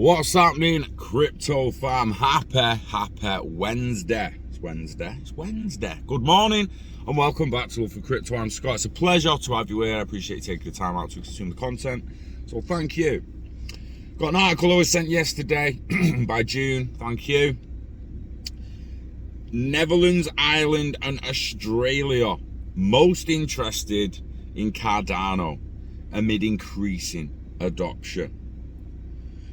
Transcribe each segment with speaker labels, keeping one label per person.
Speaker 1: What's happening, crypto fam? Happy Wednesday. It's Wednesday. Good morning and welcome back to Love for Crypto. I'm Scott. It's a pleasure to have you here. I appreciate you taking the time out to consume the content. So thank you. Got an article I was sent yesterday by June. Thank you. Netherlands, Ireland and Australia most interested in Cardano amid increasing adoption.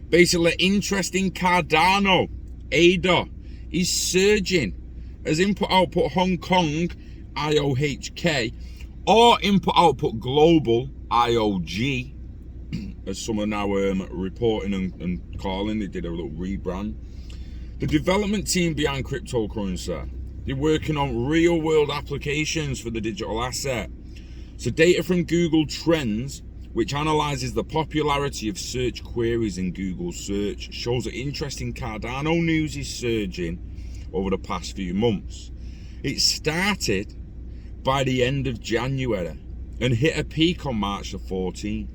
Speaker 1: Basically, interest in Cardano, ADA, is surging as input-output Hong Kong, IOHK, or input-output Global, IOG, as some are now reporting and calling. They did a little rebrand. The development team behind cryptocurrency, they're working on real-world applications for the digital asset. So data from Google Trends, which analyzes the popularity of search queries in Google search, shows that interest in Cardano news is surging over the past few months. It started by the end of January and hit a peak on March the 14th.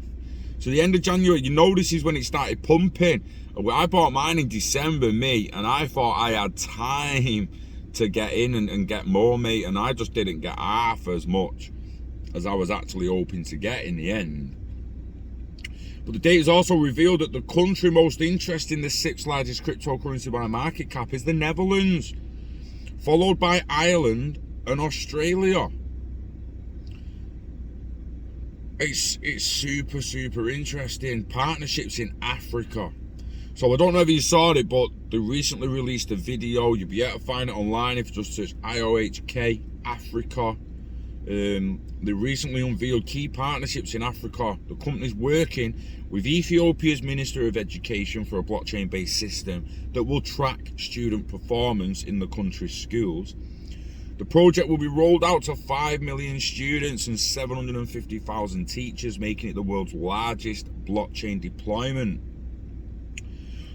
Speaker 1: So the end of January, you know, this is when it started pumping. I bought mine in December, mate, and I thought I had time to get in and get more, mate, and I just didn't get half as much as I was actually hoping to get in the end. But the data has also revealed that the country most interested in the sixth largest cryptocurrency by market cap is the Netherlands, followed by Ireland and Australia. It's super interesting. Partnerships in Africa. So I don't know if you saw it, but they recently released a video. You'll be able to find it online if you just search IOHK Africa. They recently unveiled key partnerships in Africa. The company's working with Ethiopia's Minister of Education for a blockchain-based system that will track student performance in the country's schools. The project will be rolled out to 5 million students and 750,000 teachers, making it the world's largest blockchain deployment.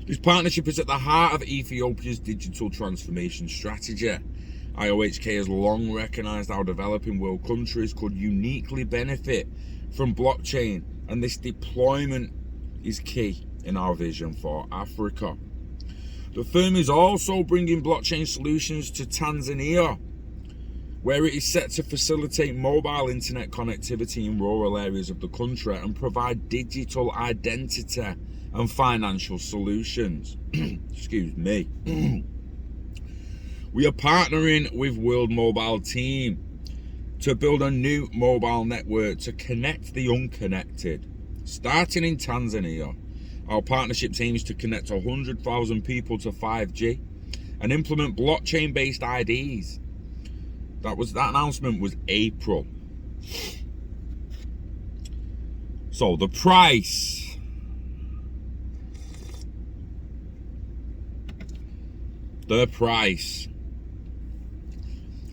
Speaker 1: This partnership is at the heart of Ethiopia's digital transformation strategy. IOHK has long recognized how developing world countries could uniquely benefit from blockchain, and this deployment is key in our vision for Africa. The firm is also bringing blockchain solutions to Tanzania, where it is set to facilitate mobile internet connectivity in rural areas of the country and provide digital identity and financial solutions. Excuse me. We are partnering with World Mobile Team to build a new mobile network to connect the unconnected. Starting in Tanzania, our partnership aims to connect 100,000 people to 5G and implement blockchain-based IDs. That announcement was April. So the price.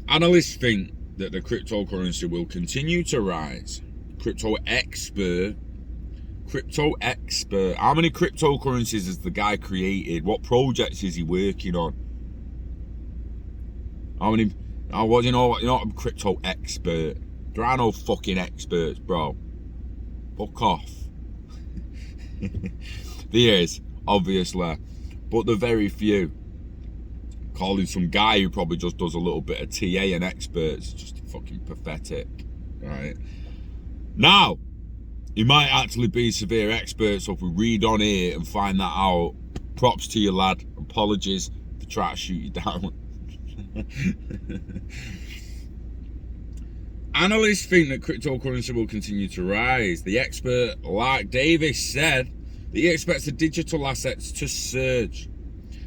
Speaker 1: Analysts think that the cryptocurrency will continue to rise. Crypto expert. How many cryptocurrencies has the guy created? What projects is he working on? How many? Well, you know, you're not a crypto expert. There are no fucking experts, bro. Fuck off. There is, obviously, but they're very few. Calling some guy who probably just does a little bit of TA and experts is just fucking pathetic, right? Now, he might actually be a severe expert, so if we read on here and find that out, props to you, lad. Apologies for trying to shoot you down. Analysts think that cryptocurrency will continue to rise. The expert, Lark Davis, said that he expects the digital assets to surge.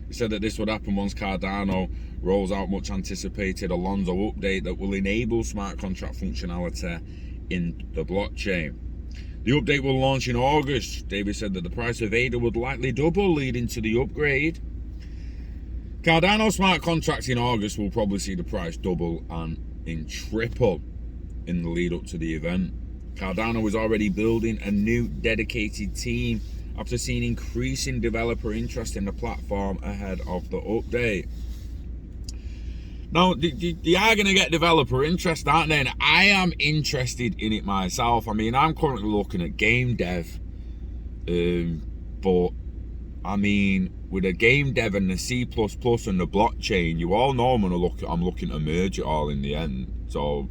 Speaker 1: He said that this would happen once Cardano rolls out much anticipated Alonzo update that will enable smart contract functionality in the blockchain. The update will launch in August. Davis said that the price of ADA would likely double leading to the upgrade. Cardano smart contracts in August will probably see the price double and in triple in the lead up to the event. Cardano is already building a new dedicated team after seeing increasing developer interest in the platform ahead of the update. Now, they are going to get developer interest, aren't they? And I am interested in it myself. I mean, I'm currently looking at game dev, but I mean, with a game dev and the C++ and the blockchain, you all know I'm looking to merge it all in the end. So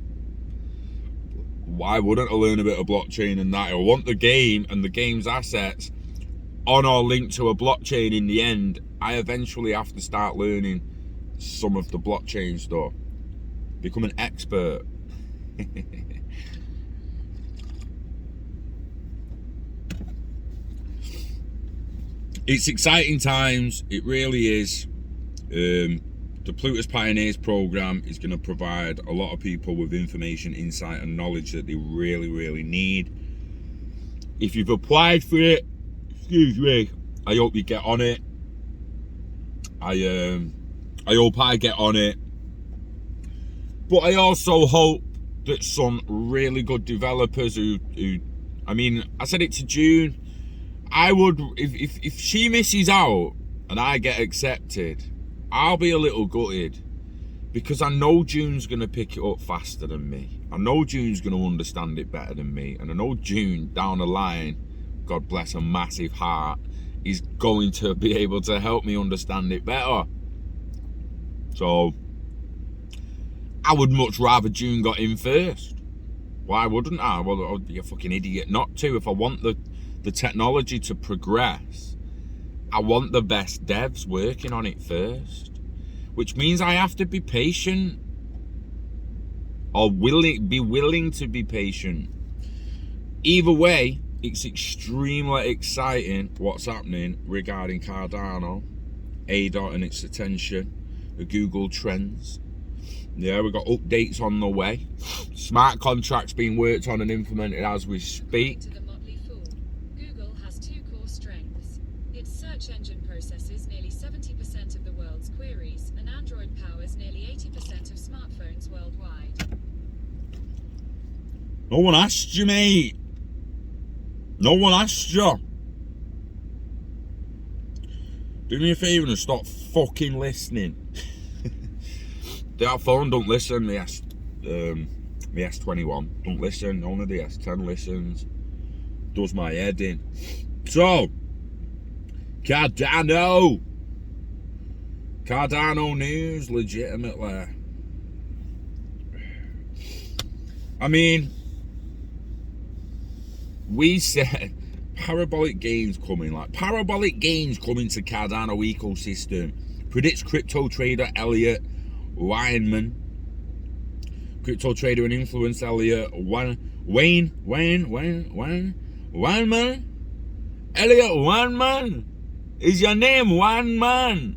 Speaker 1: why wouldn't I learn a bit of blockchain and that? I want the game and the game's assets on or linked to a blockchain in the end. I eventually have to start learning some of the blockchain stuff. Become an expert. It's exciting times. It really is. The Plutus Pioneers program is going to provide a lot of people with information, insight, and knowledge that they really, really need. If you've applied for it, excuse me, I hope you get on it. I hope I get on it. But I also hope that some really good developers who I mean, I said it to June. I would, if she misses out and I get accepted, I'll be a little gutted, because I know June's going to pick it up faster than me. I know June's going to understand it better than me. And I know June, down the line, God bless her massive heart, is going to be able to help me understand it better. So I would much rather June got in first. Why wouldn't I? Well, I'd be a fucking idiot not to. If I want the technology to progress, I want the best devs working on it first, which means I have to be patient, or be willing to be patient. Either way, it's extremely exciting what's happening regarding Cardano, ADOT and its attention, the Google Trends. Yeah, we've got updates on the way. Smart contracts being worked on and implemented as we speak.
Speaker 2: Search engine processes nearly 70% of the world's queries, and Android powers nearly 80% of smartphones worldwide.
Speaker 1: No one asked you, mate. No one asked you. Do me a favour and stop fucking listening. That phone don't listen. The S21 don't listen. Only the S10 listens. Does my head in. So, Cardano news, legitimately. I mean, we said parabolic gains coming to Cardano ecosystem, predicts crypto trader Elliot Weinman. Crypto trader and influence Elliot Weinman. Elliot Weinman. Is your name Weinman?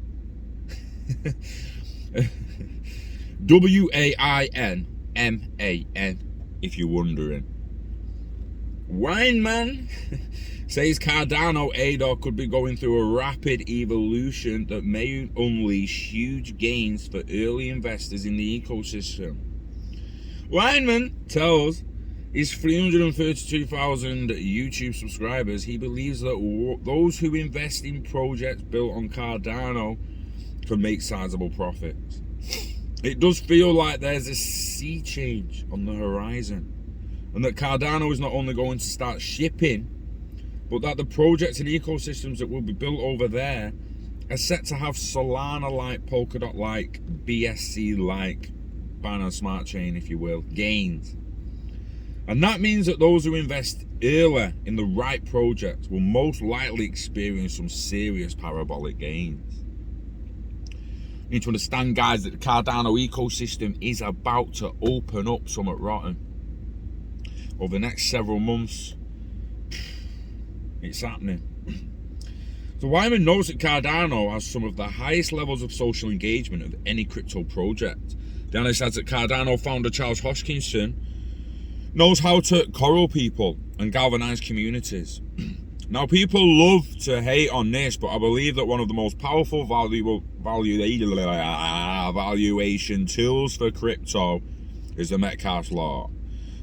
Speaker 1: Wainman, if you're wondering. Weinman says Cardano ADOT could be going through a rapid evolution that may unleash huge gains for early investors in the ecosystem. Weinman tells his 332,000 YouTube subscribers he believes that those who invest in projects built on Cardano can make sizable profits. It does feel like there's a sea change on the horizon, and that Cardano is not only going to start shipping, but that the projects and ecosystems that will be built over there are set to have Solana-like, Polkadot-like, BSC-like, Binance Smart Chain, if you will, gains. And that means that those who invest earlier in the right projects will most likely experience some serious parabolic gains. You need to understand, guys, that the Cardano ecosystem is about to open up somewhat rotten. Over the next several months, it's happening. So Wyman knows that Cardano has some of the highest levels of social engagement of any crypto project. The analyst adds that Cardano founder Charles Hoskinson knows how to corral people and galvanize communities. Now, people love to hate on this, but I believe that one of the most powerful valuation tools for crypto is the Metcalfe's law.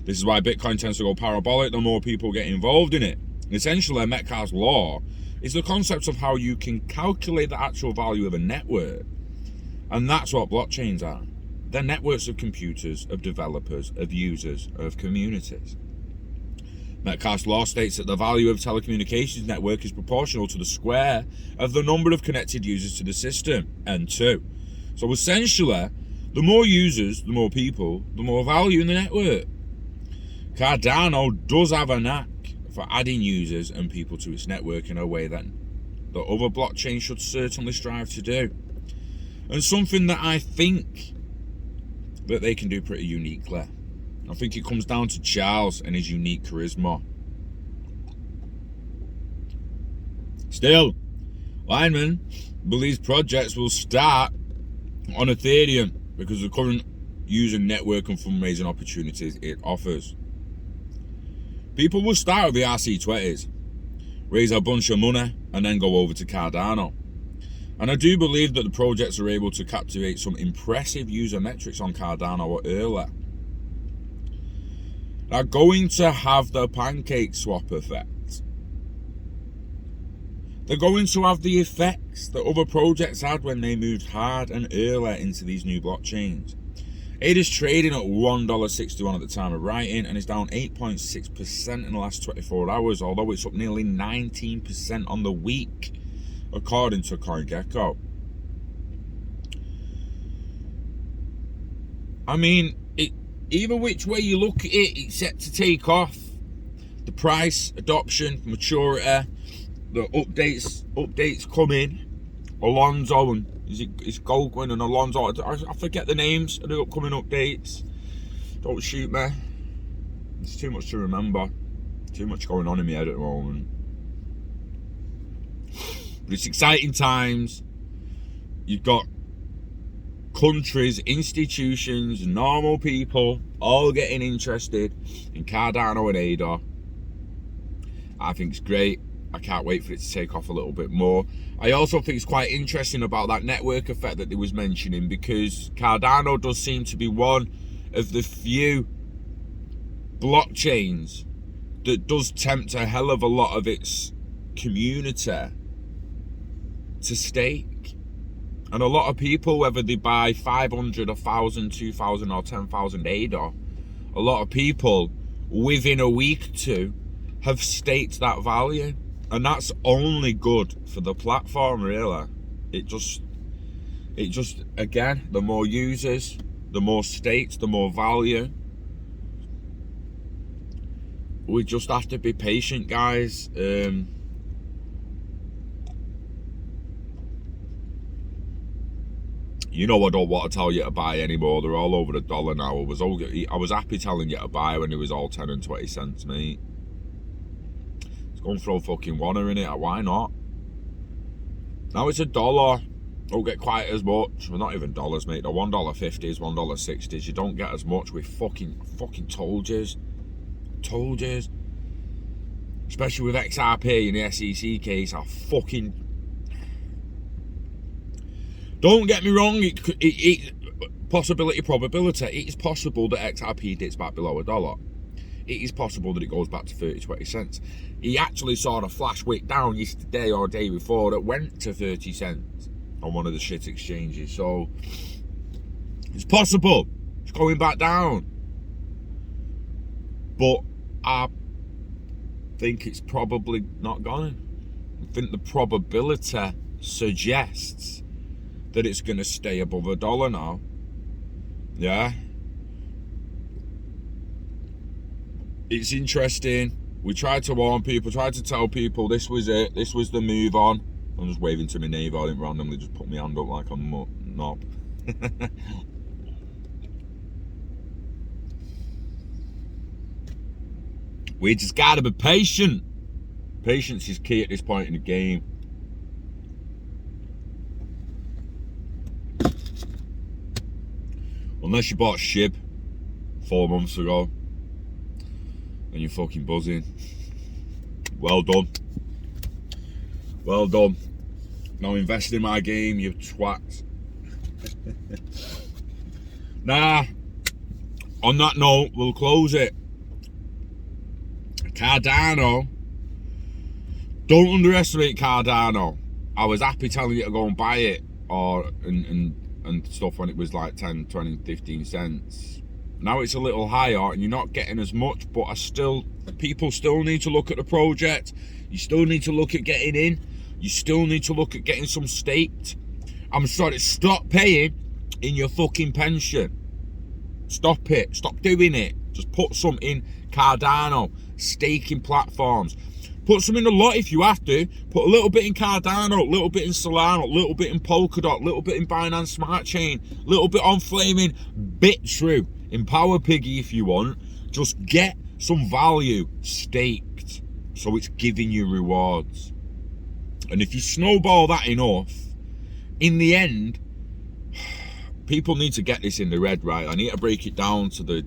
Speaker 1: This is why Bitcoin tends to go parabolic the more people get involved in it. Essentially, Metcalfe's law is the concept of how you can calculate the actual value of a network. And that's what blockchains are. They're networks of computers, of developers, of users, of communities. Metcalfe's law states that the value of a telecommunications network is proportional to the square of the number of connected users to the system, N2. So essentially, the more users, the more people, the more value in the network. Cardano does have a knack for adding users and people to its network in a way that the other blockchains should certainly strive to do. And something that I think that they can do pretty uniquely. I think it comes down to Charles and his unique charisma. Still, Lyman believes projects will start on Ethereum because of the current user network and fundraising opportunities it offers. People will start with the RC20s, raise a bunch of money, and then go over to Cardano. And I do believe that the projects are able to captivate some impressive user metrics on Cardano earlier. They're going to have the pancake swap effect. They're going to have the effects that other projects had when they moved hard and earlier into these new blockchains. It is trading at $1.61 at the time of writing and is down 8.6% in the last 24 hours, although it's up nearly 19% on the week, according to CoinGecko. I mean, either which way you look at it, it's set to take off. The price, adoption, maturity, the updates coming. Alonzo and it's Goldwyn and Alonzo. I forget the names of the upcoming updates. Don't shoot me. It's too much to remember. Too much going on in my head at the moment. But it's exciting times. You've got countries, institutions, normal people all getting interested in Cardano and ADA. I think it's great. I can't wait for it to take off a little bit more. I also think it's quite interesting about that network effect that they was mentioning, because Cardano does seem to be one of the few blockchains that does tempt a hell of a lot of its community to stake. And a lot of people, whether they buy 500, 1,000, 2,000 or 10,000 ADA, a lot of people within a week or two have staked that value. And that's only good for the platform, really. It just, again, the more users, the more stakes, the more value. We just have to be patient, guys. You know I don't want to tell you to buy anymore. They're all over $1 now. I was happy telling you to buy when it was all 10 and 20 cents, mate. Go and throw fucking water in it. Why not? Now it's $1. Don't get quite as much. Well, not even dollars, mate. They're $1.50s, $1.60s. You don't get as much with fucking told yous. Told yous. Especially with XRP in the SEC case. I fucking... Don't get me wrong. It probability. It is possible that XRP dips back below $1. It is possible that it goes back to 30, 20 cents. He actually saw a flash wick down yesterday or day before that went to 30 cents on one of the shit exchanges. So it's possible it's going back down. But I think it's probably not gone. I think the probability suggests that it's going to stay above $1 now. Yeah. It's interesting. We tried to warn people, tried to tell people this was it, this was the move on. I'm just waving to my neighbour. I didn't randomly just put my hand up like a knob. We just gotta be patient. Patience is key at this point in the game. Unless you bought SHIB 4 months ago. And you're fucking buzzing. Well done. Well done. Now invest in my game, you twats. Nah. On that note, we'll close it. Cardano. Don't underestimate Cardano. I was happy telling you to go and buy it and stuff when it was like 10, 20, 15 cents. Now it's a little higher and you're not getting as much, but people still need to look at the project. You still need to look at getting in. You still need to look at getting some staked. I'm sorry, stop paying in your fucking pension. Stop it. Stop doing it. Just put some in Cardano, staking platforms. Put some in a lot if you have to. Put a little bit in Cardano, a little bit in Solana, a little bit in Polkadot, a little bit in Binance Smart Chain, a little bit on Flaming Bitrue, in Power Piggy if you want. Just get some value staked so it's giving you rewards. And if you snowball that enough, in the end, people need to get this in their head, right? I need to break it down to the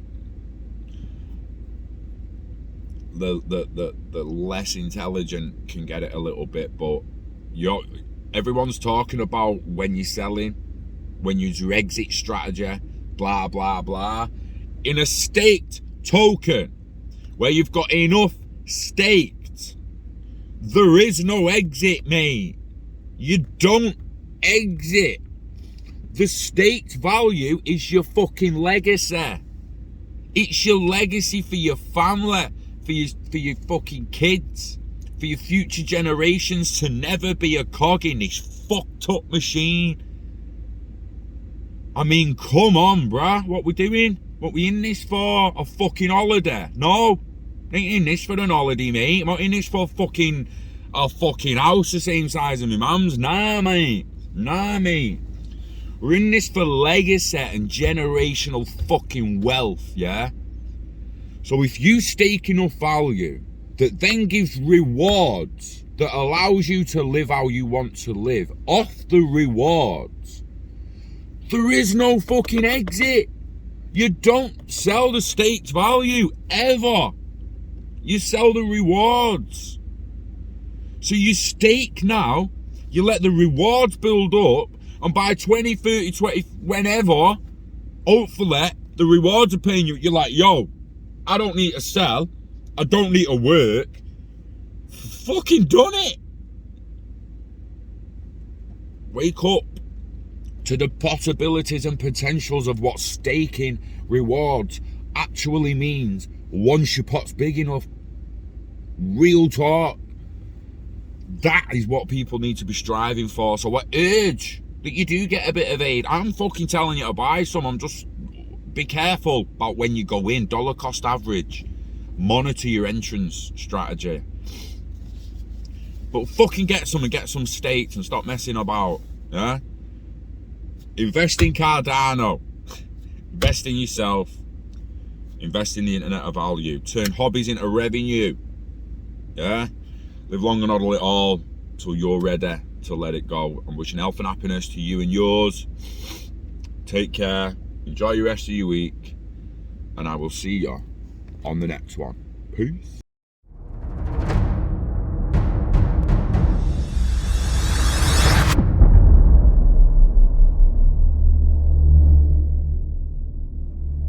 Speaker 1: less intelligent can get it a little bit, but everyone's talking about when you're selling, when you do exit strategy, blah blah blah. In a staked token where you've got enough staked, there is no exit, mate. You don't exit. The staked value is your fucking legacy. It's your legacy for your family, for your fucking kids, for your future generations to never be a cog in this fucked up machine. I mean, come on, bruh. What we doing? What we in this for? A fucking holiday? No. Ain't in this for an holiday, mate. I'm not in this for a fucking house the same size as my mum's. Nah, mate. Nah, mate. We're in this for legacy and generational fucking wealth, yeah? So if you stake enough value that then gives rewards that allows you to live how you want to live off the rewards, there is no fucking exit. You don't sell the staked value ever. You sell the rewards. So you stake now, you let the rewards build up, and by 20, 30, 20, whenever, hopefully, the rewards are paying you. You're like, yo, I don't need to sell. I don't need to work. Fucking done it. Wake up to the possibilities and potentials of what staking rewards actually means once your pot's big enough. Real talk. That is what people need to be striving for. So I urge that you do get a bit of aid. I'm fucking telling you to buy some. I'm just, be careful about when you go in. Dollar cost average. Monitor your entrance strategy. But fucking get some and get some stakes and stop messing about. Yeah? Invest in Cardano. Invest in yourself. Invest in the internet of value. Turn hobbies into revenue. Yeah? Live long and hodl it all till you're ready to let it go. I'm wishing health and happiness to you and yours. Take care. Enjoy your rest of your week. And I will see you on the next one. Peace.